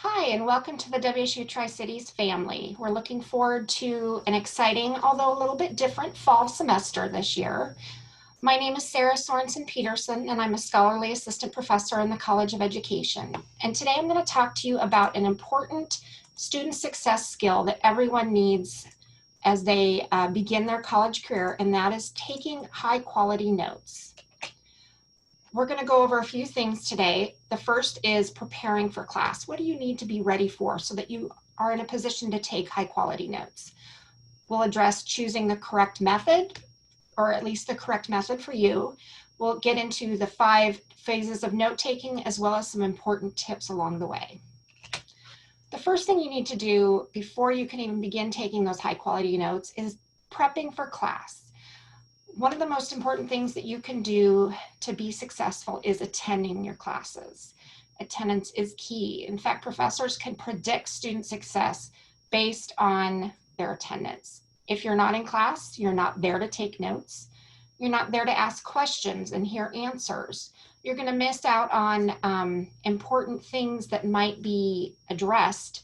Hi, and welcome to the WSU Tri-Cities family. We're looking forward to an exciting, although a little bit different, fall semester this year. My name is Sara Petersen, and I'm a scholarly assistant professor in the College of Education. And today I'm going to talk to you about an important student success skill that everyone needs as they begin their college career, and that is taking high-quality notes. We're going to go over a few things today. The first is preparing for class. What do you need to be ready for so that you are in a position to take high quality notes? We'll address choosing the correct method, or at least the correct method for you. We'll get into the 5 phases of note taking as well as some important tips along the way. The first thing you need to do before you can even begin taking those high quality notes is prepping for class. One of the most important things that you can do to be successful is attending your classes. Attendance is key. In fact, professors can predict student success based on their attendance. If you're not in class, you're not there to take notes. You're not there to ask questions and hear answers. You're going to miss out on important things that might be addressed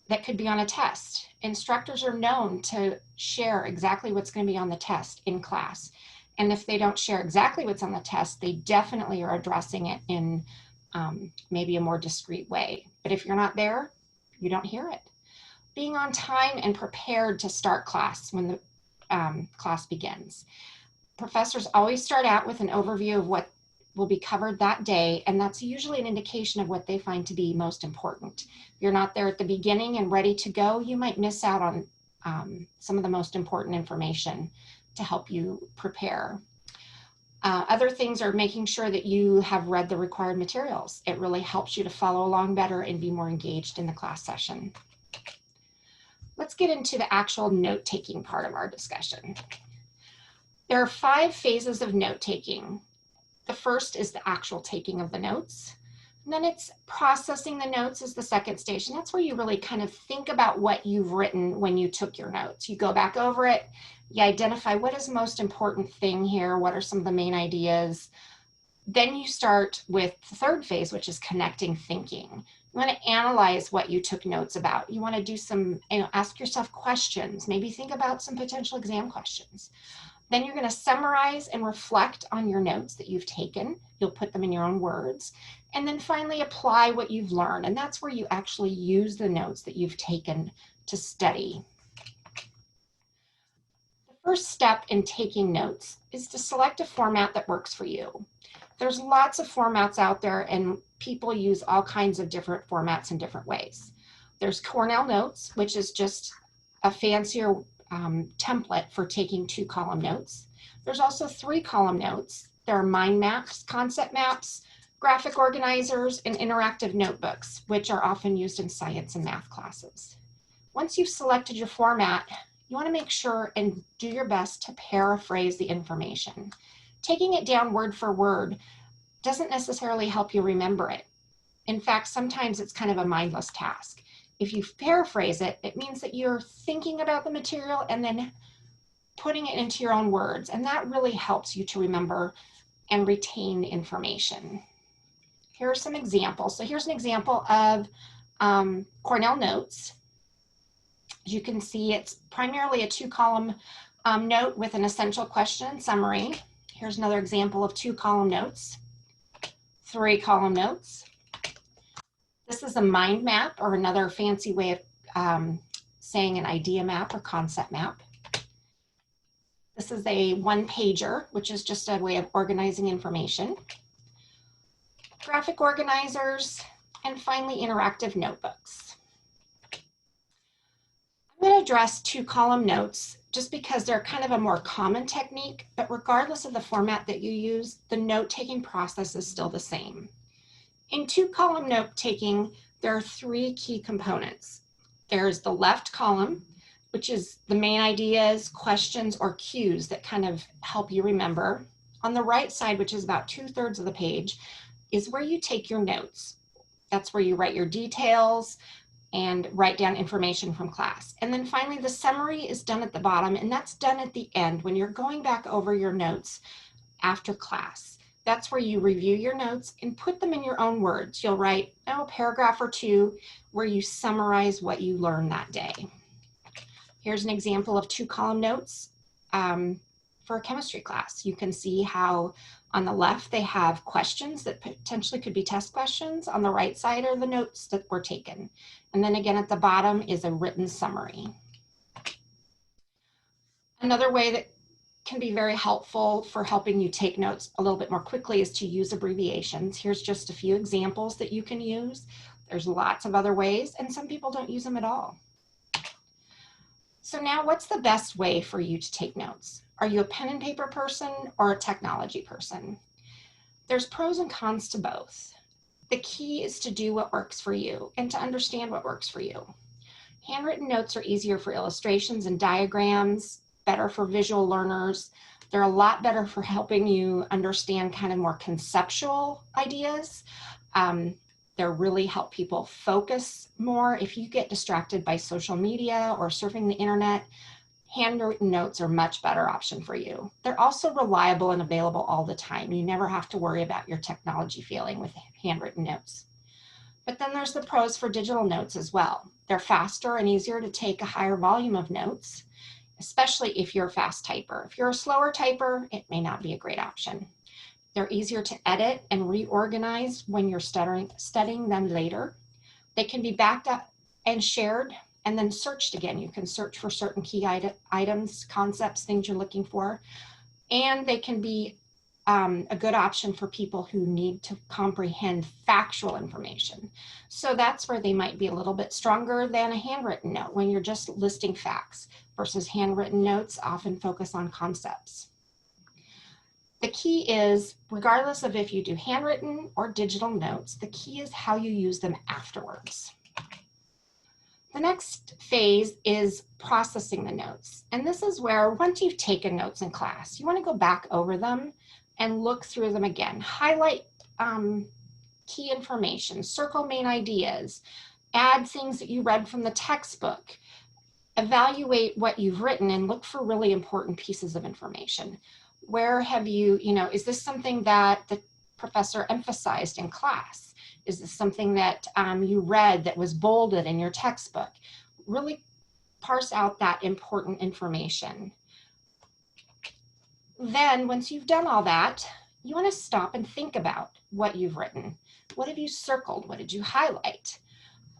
that could be on a test. Instructors are known to share exactly what's going to be on the test in class. And if they don't share exactly what's on the test, they definitely are addressing it in maybe a more discreet way. But if you're not there, you don't hear it. Being on time and prepared to start class when the class begins. Professors always start out with an overview of what will be covered that day, and that's usually an indication of what they find to be most important. If you're not there at the beginning and ready to go, you might miss out on some of the most important information to help you prepare. Other things are making sure that you have read the required materials. It really helps you to follow along better and be more engaged in the class session. Let's get into the actual note-taking part of our discussion. There are 5 phases of note-taking. The first is the actual taking of the notes. And then it's processing the notes is the second stage. And that's where you really kind of think about what you've written when you took your notes. You go back over it, you identify what is the most important thing here, what are some of the main ideas. Then you start with the third phase, which is connecting thinking. You want to analyze what you took notes about. You want to do some, ask yourself questions, maybe think about some potential exam questions. Then you're going to summarize and reflect on your notes that you've taken. You'll put them in your own words. And then finally apply what you've learned. And that's where you actually use the notes that you've taken to study. The first step in taking notes is to select a format that works for you. There's lots of formats out there, and people use all kinds of different formats in different ways. There's Cornell Notes, which is just a fancier template for taking 2-column notes. There's also 3-column notes. There are mind maps, concept maps, graphic organizers, and interactive notebooks, which are often used in science and math classes. Once you've selected your format, you want to make sure and do your best to paraphrase the information. Taking it down word for word doesn't necessarily help you remember it. In fact, sometimes it's kind of a mindless task. If you paraphrase it, it means that you're thinking about the material and then putting it into your own words. And that really helps you to remember and retain information. Here are some examples. So here's an example of Cornell Notes. As you can see, it's primarily a 2-column note with an essential question summary. Here's another example of 2-column notes, 3-column notes. This is a mind map, or another fancy way of saying an idea map or concept map. This is a 1-pager, which is just a way of organizing information. Graphic organizers, and finally interactive notebooks. I'm going to address 2-column notes just because they're kind of a more common technique, but regardless of the format that you use, the note-taking process is still the same. In 2-column note-taking, there are 3 key components. There's the left column, which is the main ideas, questions, or cues that kind of help you remember. On the right side, which is about 2/3 of the page, is where you take your notes. That's where you write your details and write down information from class. And then finally, the summary is done at the bottom, and that's done at the end when you're going back over your notes after class. That's where you review your notes and put them in your own words. You'll write a paragraph or two where you summarize what you learned that day. Here's an example of 2-column notes for a chemistry class. You can see how on the left they have questions that potentially could be test questions. On the right side are the notes that were taken. And then again at the bottom is a written summary. Another way that can be very helpful for helping you take notes a little bit more quickly is to use abbreviations. Here's just a few examples that you can use. There's lots of other ways, and some people don't use them at all. So now, what's the best way for you to take notes? Are you a pen and paper person or a technology person? There's pros and cons to both. The key is to do what works for you and to understand what works for you. Handwritten notes are easier for illustrations and diagrams, better for visual learners. They're a lot better for helping you understand kind of more conceptual ideas. They really help people focus more. If you get distracted by social media or surfing the internet, handwritten notes are a much better option for you. They're also reliable and available all the time. You never have to worry about your technology failing with handwritten notes. But then there's the pros for digital notes as well. They're faster and easier to take a higher volume of notes, especially if you're a fast typer. If you're a slower typer, it may not be a great option. They're easier to edit and reorganize when you're studying them later. They can be backed up and shared and then searched again. You can search for certain key items, concepts, things you're looking for. And they can be a good option for people who need to comprehend factual information. So that's where they might be a little bit stronger than a handwritten note when you're just listing facts, versus handwritten notes often focus on concepts. The key is, regardless of if you do handwritten or digital notes, the key is how you use them afterwards. The next phase is processing the notes. And this is where, once you've taken notes in class, you want to go back over them and look through them again. Highlight key information, circle main ideas, add things that you read from the textbook, evaluate what you've written and look for really important pieces of information. Where have you, is this something that the professor emphasized in class? Is this something that you read that was bolded in your textbook? Really parse out that important information. Then once you've done all that, you want to stop and think about what you've written. What have you circled? What did you highlight?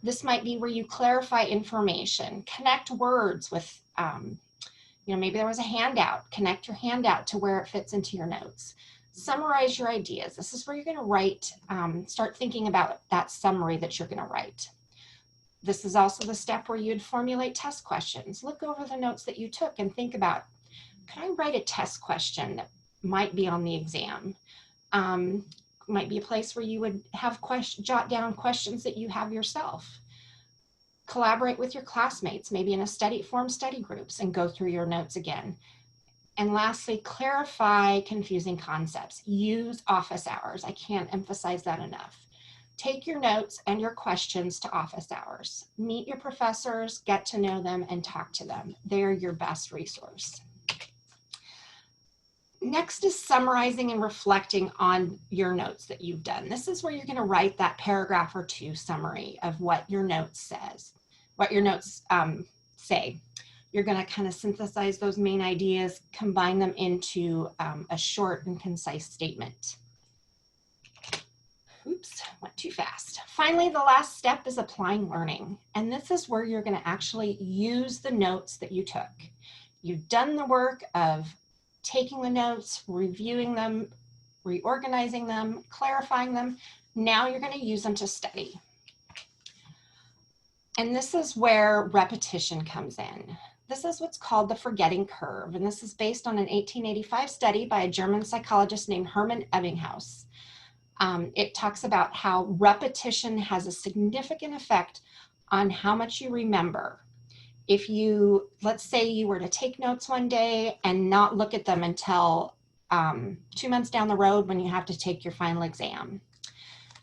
This might be where you clarify information, connect words with, maybe there was a handout, connect your handout to where it fits into your notes. Summarize your ideas. This is where you're going to write, start thinking about that summary that you're going to write. This is also the step where you'd formulate test questions. Look over the notes that you took and think about, could I write a test question that might be on the exam? Might be a place where you would have jot down questions that you have yourself. Collaborate with your classmates, maybe in form study groups, and go through your notes again. And lastly, clarify confusing concepts. Use office hours. I can't emphasize that enough. Take your notes and your questions to office hours. Meet your professors, get to know them, and talk to them. They're your best resource. Next is summarizing and reflecting on your notes that you've done. This is where you're going to write that paragraph or two summary of what your notes say. You're going to kind of synthesize those main ideas, combine them into a short and concise statement. Oops, went too fast. Finally, the last step is applying learning. And this is where you're going to actually use the notes that you took. You've done the work of taking the notes, reviewing them, reorganizing them, clarifying them. Now you're going to use them to study. And this is where repetition comes in. This is what's called the forgetting curve. And this is based on an 1885 study by a German psychologist named Hermann Ebbinghaus. It talks about how repetition has a significant effect on how much you remember. If you, let's say you were to take notes one day and not look at them until 2 months down the road when you have to take your final exam,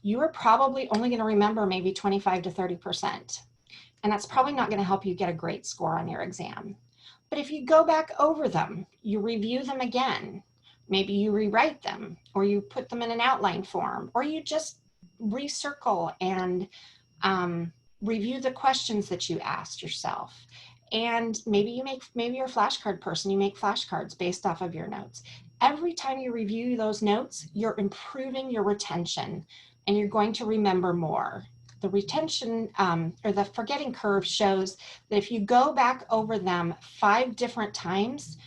you are probably only going to remember maybe 25 to 30%. And that's probably not going to help you get a great score on your exam. But if you go back over them, you review them again, Maybe you rewrite them, or you put them in an outline form, or you just recircle and review the questions that you asked yourself. And maybe you're a flashcard person, you make flashcards based off of your notes. Every time you review those notes, you're improving your retention and you're going to remember more. The retention or the forgetting curve shows that if you go back over them 5 different times,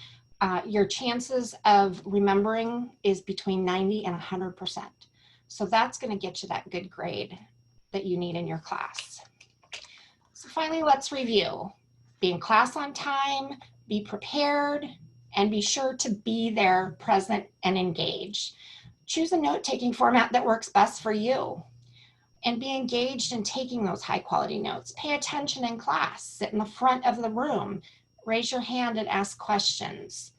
your chances of remembering is between 90 and 100%. So that's going to get you that good grade that you need in your class. So finally, let's review. Be in class on time, be prepared, and be sure to be there, present, and engaged. Choose a note-taking format that works best for you. And be engaged in taking those high-quality notes. Pay attention in class. Sit in the front of the room. Raise your hand and ask questions.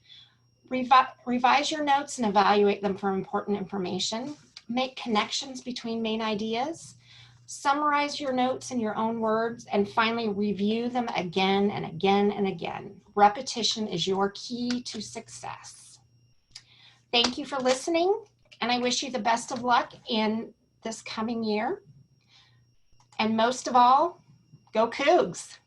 Revise your notes and evaluate them for important information. Make connections between main ideas. Summarize your notes in your own words, and finally review them again and again and again. Repetition is your key to success. Thank you for listening, and I wish you the best of luck in this coming year. And most of all, go Cougs!